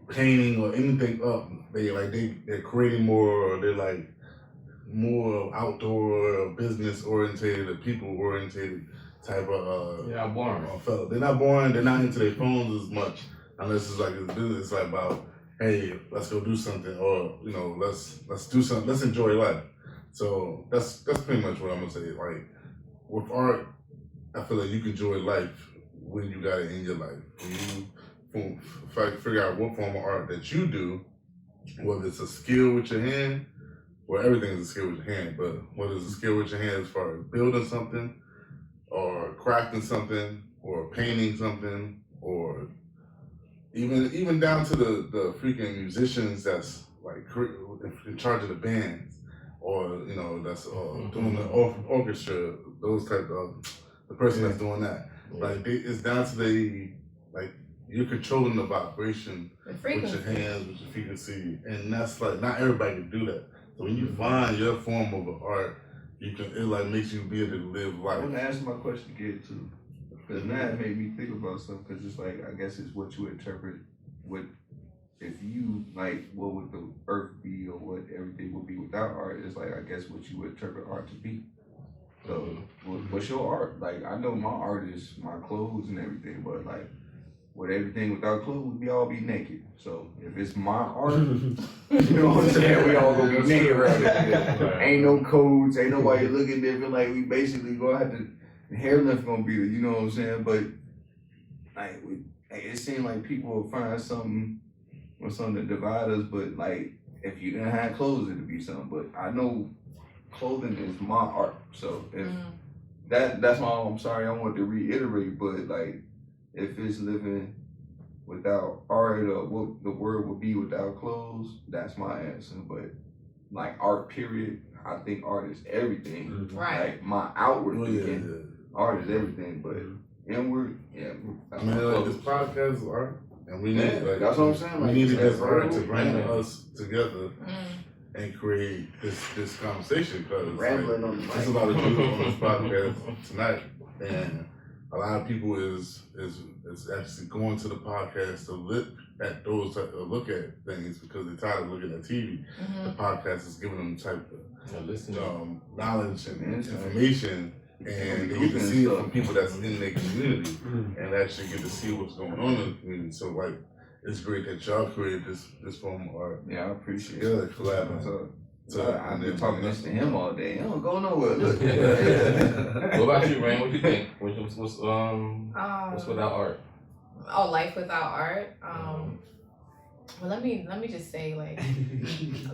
painting or anything up, they're creating more, or they're like more outdoor or business oriented or people oriented type of Yeah, boring. fellow. They're not boring, they're not into their phones as much, unless it's like a business. It's like about, hey, let's go do something, or you know, let's do something, let's enjoy life. So that's pretty much what I'm gonna say. Like with art, I feel like you can enjoy life when you got it in your life. When you figure out what form of art that you do, whether it's a skill with your hand, well, everything is a skill with your hand, but whether it's a skill with your hand as far as building something, or crafting something, or painting something, or even down to the freaking musicians that's like in charge of the bands. or that's doing the orchestra, those type of the person that's doing that. Like it's down to you're controlling the vibration with your hands, with your frequency, and that's like not everybody can do that. So when you find your form of art, it makes you be able to live life. I want to answer my question again too, because now it made me think about something. Because it's like I guess it's what you interpret. What if you what would the earth be, or what everything would be without art? It's like I guess what you would interpret art to be. So what's your art? Like I know my art is my clothes and everything, but like with everything without clothes, we all be naked. So if it's my art, you know what I'm saying? We all gonna be naked around it. Ain't no codes, ain't nobody looking different. Like we basically gonna have to, the hair lift gonna be, you know what I'm saying? But it seems like people will find something or something to divide us. But like if you didn't have clothes, it'd be something. But I know clothing is my art. So if that's why I'm sorry, I want to reiterate, but like if it's living without art or what the word would be without clothes, that's my answer. But like art period, I think art is everything. Right. Like my outward thinking, art is everything, but inward, I mean, like this podcast is art, and we need that's what I'm saying. We Like, needed this art to bring us together and create this conversation, because rambling on the mic. there's a lot of people on this podcast tonight, and a lot of people is actually going to the podcast to look at things because they're tired of looking at TV. The podcast is giving them type of knowledge and information, and they get to see it from people that's in their community and actually get to see what's going on in the community. So like, it's great that y'all created this form of art. Yeah, I appreciate it. Collaborating. So I've been talking this to him all day. He don't go nowhere. Look. What about you, Rain? What do you think? What's without art? Oh, life without art. Well, let me just say, like,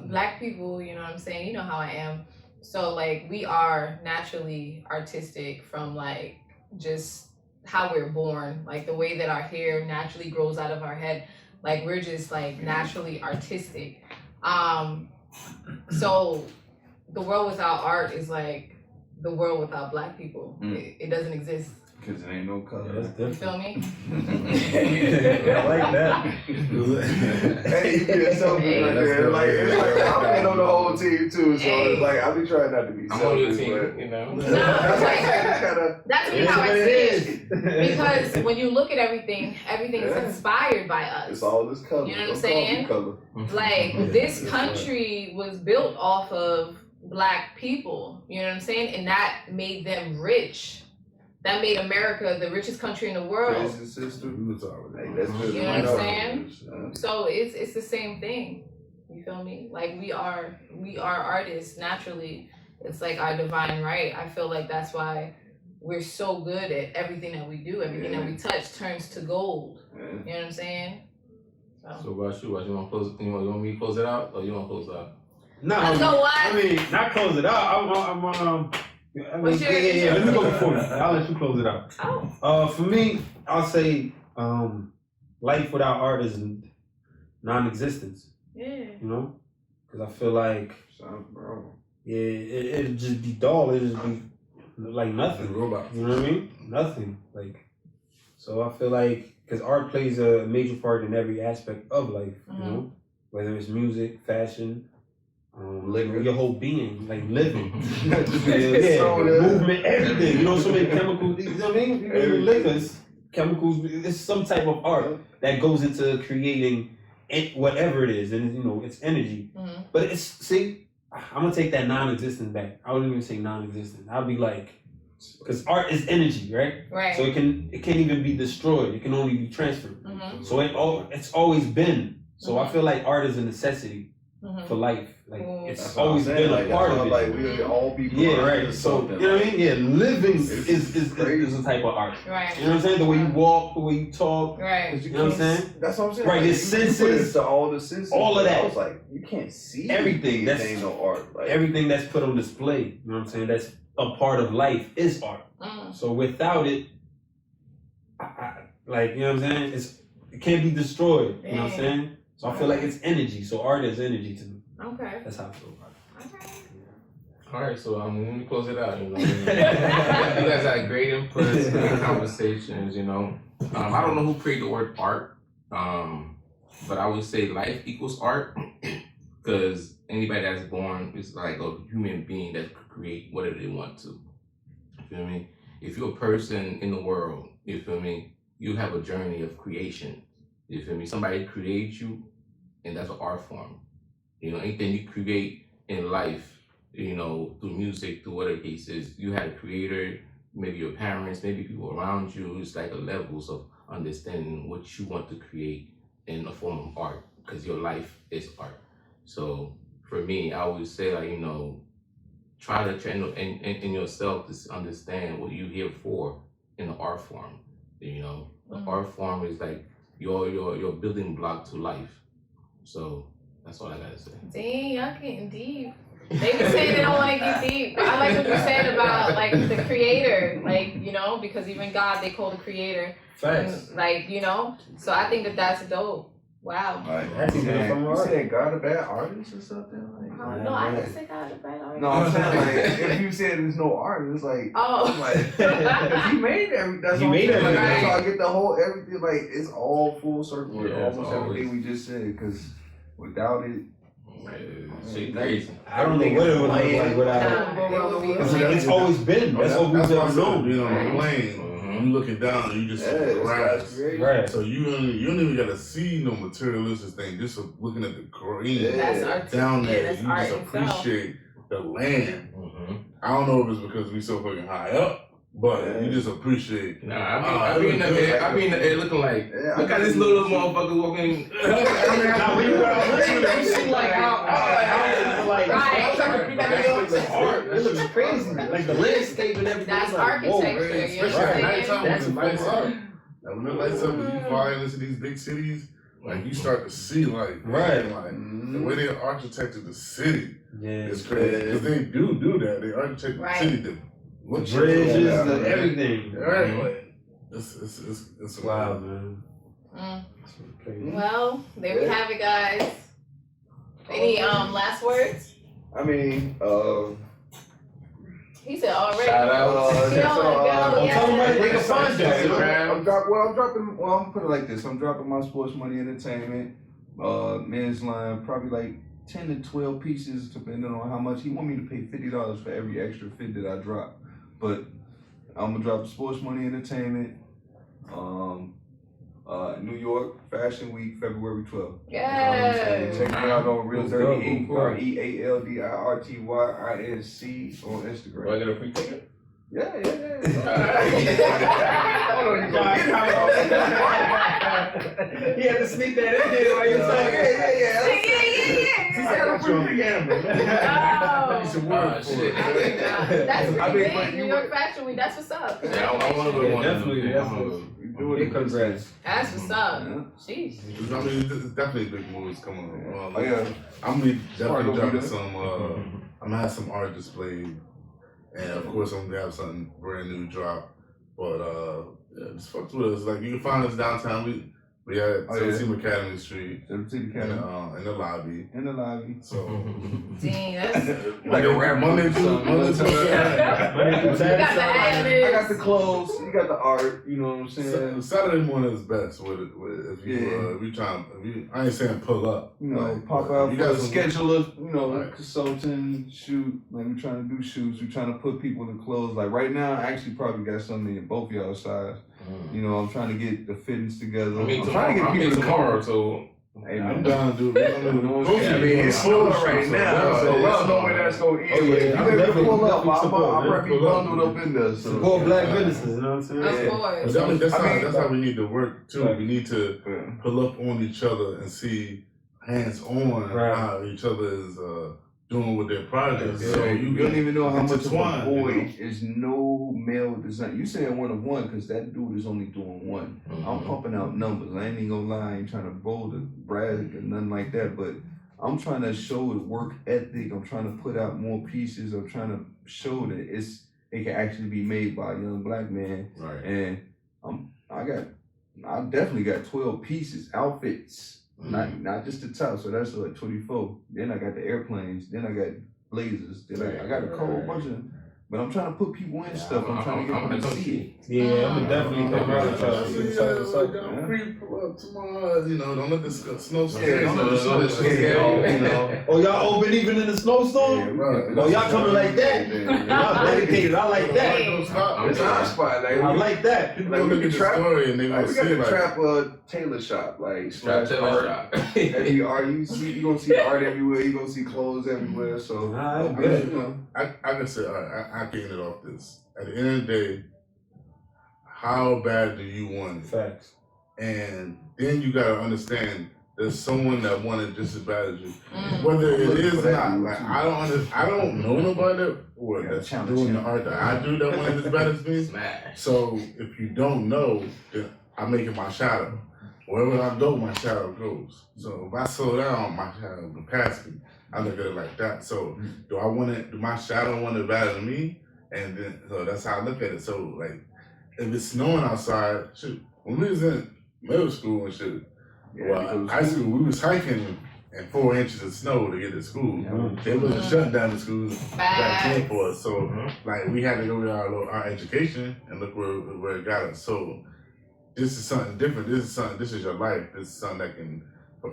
Black people, you know what I'm saying? You know how I am. So like we are naturally artistic from like just how we're born, like the way that our hair naturally grows out of our head. Like we're just like naturally artistic. So the world without art is like the world without Black people. It doesn't exist. Because there ain't no color. You feel me? I like that. Hey, you get so good right there. Like, it's like I'm in on the whole team too, so it's like I be trying not to be I'm on your selfish, team, but you know. No, that's really how I see it. Because when you look at everything is inspired by us. It's all this color. You know what I'm saying? Like this country was built off of Black people. You know what I'm saying? And that made them rich. That made America the richest country in the world. You know what I'm saying? So it's the same thing. You feel me? Like we are artists naturally. It's like our divine right. I feel like that's why we're so good at everything that we do. Everything that we touch turns to gold. You know what I'm saying? So about you, you want to close? You want me to close it out, or you want to close it out? No, so what? I mean, not close it out. Let me go before you. I'll let you close it out. For me, I'll say life without art is non-existence. Yeah. You know? Because I feel like it'd just be dull. It'd just be like nothing. Robot. You know what I mean? Nothing. Like, so I feel like, because art plays a major part in every aspect of life, you know? Whether it's music, fashion, your whole being, like living, movement, everything. You know, so many chemicals. You know what I mean? Even liquors, chemicals. It's some type of art that goes into creating whatever it is, and you know, it's energy. But it's I'm gonna take that non-existent back. I wouldn't even say non-existent. I'll be like, because art is energy, right? Right. So it can't even be destroyed. It can only be transferred. So it's always been. So I feel like art is a necessity for life. Like it's always been a part of it. Like we all be right. So you know what I mean? Yeah, living is a type of art. Right. You know what I'm saying? The way you walk, the way you talk. Right. You know what I'm saying? That's what I'm saying. Right. Like, The senses, all the senses, all of that. I was like, you can't see everything. That's ain't no art. Like, everything that's put on display. You know what I'm saying? That's a part of life is art. So without it, like you know what I'm saying? It can't be destroyed. You know what I'm saying? So I feel like it's energy. So art is energy to me. Okay. That's how I feel about it. Okay. All right, so let me close it out. You know, you guys had great inputs, great conversations. You know, I don't know who created the word art, but I would say life equals art, because anybody that's born is like a human being that could create whatever they want to. You feel me? If you're a person in the world, you feel me? You have a journey of creation. You feel me? Somebody creates you, and that's an art form. You know, anything you create in life, you know, through music, through whatever case is, you had a creator, maybe your parents, maybe people around you. It's like a levels of understanding what you want to create in a form of art, because your life is art. So for me, I always say, like, you know, try to train in yourself to understand what you're here for in the art form. You know, the art form is like your building block to life. So that's all I gotta say. Dang, y'all getting deep. They be saying they don't want to get deep. I like what you said about like the creator, like, you know, because even God they call the creator. Facts. Like, you know, so I think that that's dope. Wow. Like, That's you even from art. said God a bad artist or something? Like, No, I didn't say God is bad artist. no, I'm saying like if you said there's no art, it's like Oh. like he made everything. That's He what I'm made saying. Like, everything. that's how I get the whole everything. Like it's all full circle. Yeah, it's almost always- everything we just said. Because without it, Shit crazy. I don't know what it would look like without. Nah, it would be It's always been. That's what we've That's what I ever said. known. Being on the plane, you looking down, you just see the grass. Right. So you don't even gotta see no materialistic thing. Just looking at the green That's art. down there, that's you art just itself. appreciate the land. Mm-hmm. I don't know if it's because we so fucking high up, but you just appreciate. Nah, I be in the air looking like, look at this little motherfucker walking. Now when you go out, you see like how like it looks crazy. Like the landscape and everything. That's It's like, whoa, architecture, man. you know what Especially I'm at saying? nighttime when That's the lights nice. up. Like when the lights up and you fly into these big cities, like you start to see like Right. like the way they architected the city Yeah, is crazy. Because they do that. They architect Right. the city to the look bridges, yeah, the everything. Right. Like, it's Wow, man. Mm. Crazy. Well, there we have it, guys. Any last words? I mean, He said already. Shout out. Get on, go, Tell them where they yeah. can find you. I'm dropping. Well, I'm put it like this. I'm dropping my sports money entertainment, men's line, probably like 10 to 12 pieces, depending on how much he want me to pay $50 for every extra fit that I drop. But I'm gonna drop sports money entertainment. New York Fashion Week, February 12th. Yes. Check me out on Real Cool, Dirty cool. RealDirtyInc on Do I Instagram. get a free ticket? Yeah. He had to sneak that in there while you're talking. He said I'm pretty gambling. Oh. It's a word for it. That's I pretty mean, but big. you New York Fashion Week. That's what's up. Yeah, I want to go to one. Definitely, I wanna go. Big congrats. That's what's up. Yeah. Sheesh. I mean, there's definitely big moves coming on. Oh yeah. I'm gonna be definitely Smart, dropping go some. I'm gonna have some art displayed, and of course I'm gonna have something brand new drop. But yeah, just fuck with us. Like you can find us downtown. We at 17 Academy Street 17 in, Academy. in the lobby. In the lobby. So Dang, that's. Like a rap Monday through Monday through You got the ad-libs. I got the clothes, you got the art, you know what I'm saying? Saturday morning is best with it. If you I ain't saying pull up. You know, Like, pop out you for got a some- scheduler, you know, Right. consulting, shoot. Like we're trying to do shoots, we're trying to put people in clothes. Like right now, I actually probably got something in both y'all size. You know, I'm trying to get the fittings together. I mean, I'm trying to get people to tomorrow, so Hey, I'm man. down to do it. I mean, it's slow right now, so well, know where that's going to end. Oh, yeah, If you I'm ready to definitely- pull up, definitely support, I'm man. ready to be bundled up in there. So. Support black businesses, you know what I'm saying? Of Yeah. course. That's how we need to work too. Right. We need to Yeah. pull up on each other and see hands on Right. how each other is doing with their projects. Yeah, So you don't even know how much of a intertwine, void you know? is no male design. You saying one of one because that dude is only doing one. I'm pumping out numbers. I ain't even gonna lie. I ain't trying to bold or brag or nothing like that. But I'm trying to show the work ethic. I'm trying to put out more pieces. I'm trying to show that it can actually be made by a young black man. Right. And I definitely got 12 pieces, outfits. Not just the top, so that's like 24. Then I got the airplanes. Then I got blazers. They're like, I got a whole bunch of, but I'm trying to put people in stuff. I'm trying to get them to see it. Yeah, I'm gonna definitely come out and try to see what's up. I'm free pull up tomorrow. You know, don't let the snow Yeah, scare don't you. let the snow scare you, know. Oh, y'all open even in the snowstorm? Oh, y'all coming like that? Y'all dedicated. I like that. It's our spot. Like, I like that. People Like, look at the story and they like, gonna we got see the like, trap tailor shop, like slash Tailor art. shop. Every art you see, you gonna see art everywhere. You gonna see clothes everywhere. So Alright, you good. know, I can say, I can end it off this. At the end of the day, how bad do you want it? Facts. And then you gotta understand there's someone that wanted just as bad as you. Mm. Whether it Looking is for or that not, dude, like too. I don't know nobody Yeah, that's challenge doing the him. art that I do that wanted as bad as me. Smash. So if you don't know, then I make it my shadow. Wherever I go, my shadow goes. So if I slow down, my shadow will pass me. I look at it like that. So do I want it? Do my shadow want it better than me? And then so that's how I look at it. So like, if it's snowing outside, shoot. When we was in middle school and shit, high school, we was hiking in 4 inches of snow to get to school. They wasn't shutting down the schools back then for us. So like we had to go with our education and look where it got us. So this is something different. This is your life. This is something that can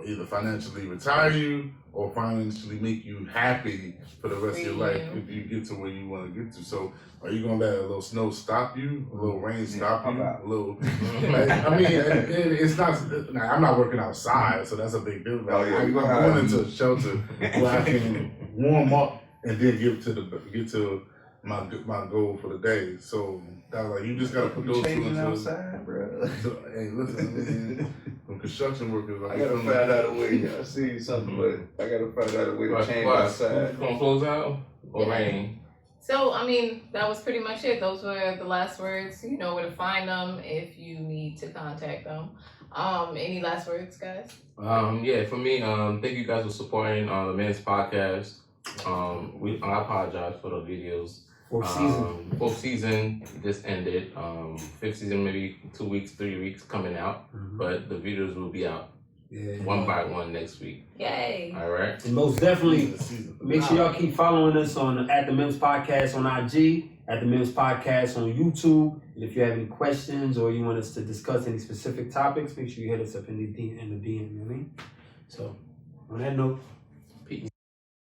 either financially retire you or financially make you happy for the rest of your life if you get to where you want to get to. So are you gonna let a little snow stop you? A little rain stop you? A little like, I mean, it's not. I'm not working outside, so that's a big deal. Oh, yeah, I'm going into a shelter where I can warm up and then get to my goal for the day. So that was like, you just gotta put those two changing into outside, bro. So, hey, listen, man, from construction workers, like, I gotta find out a way. I see something, but I gotta find out a way to change outside. You gonna close out or rain? So, I mean, that was pretty much it. Those were the last words. You know where to find them if you need to contact them. Any last words, guys? Yeah, for me, thank you guys for supporting the MIMS podcast. I apologize for the videos. Fourth season just ended. Fifth season maybe 2 weeks, 3 weeks coming out, but the videos will be out one by one next week. Yay! All right. And most definitely, make sure y'all keep following us on at the MIMS Podcast on IG, at the MIMS Podcast on YouTube. And if you have any questions or you want us to discuss any specific topics, make sure you hit us up in the DM. You know what I mean? So, on that note.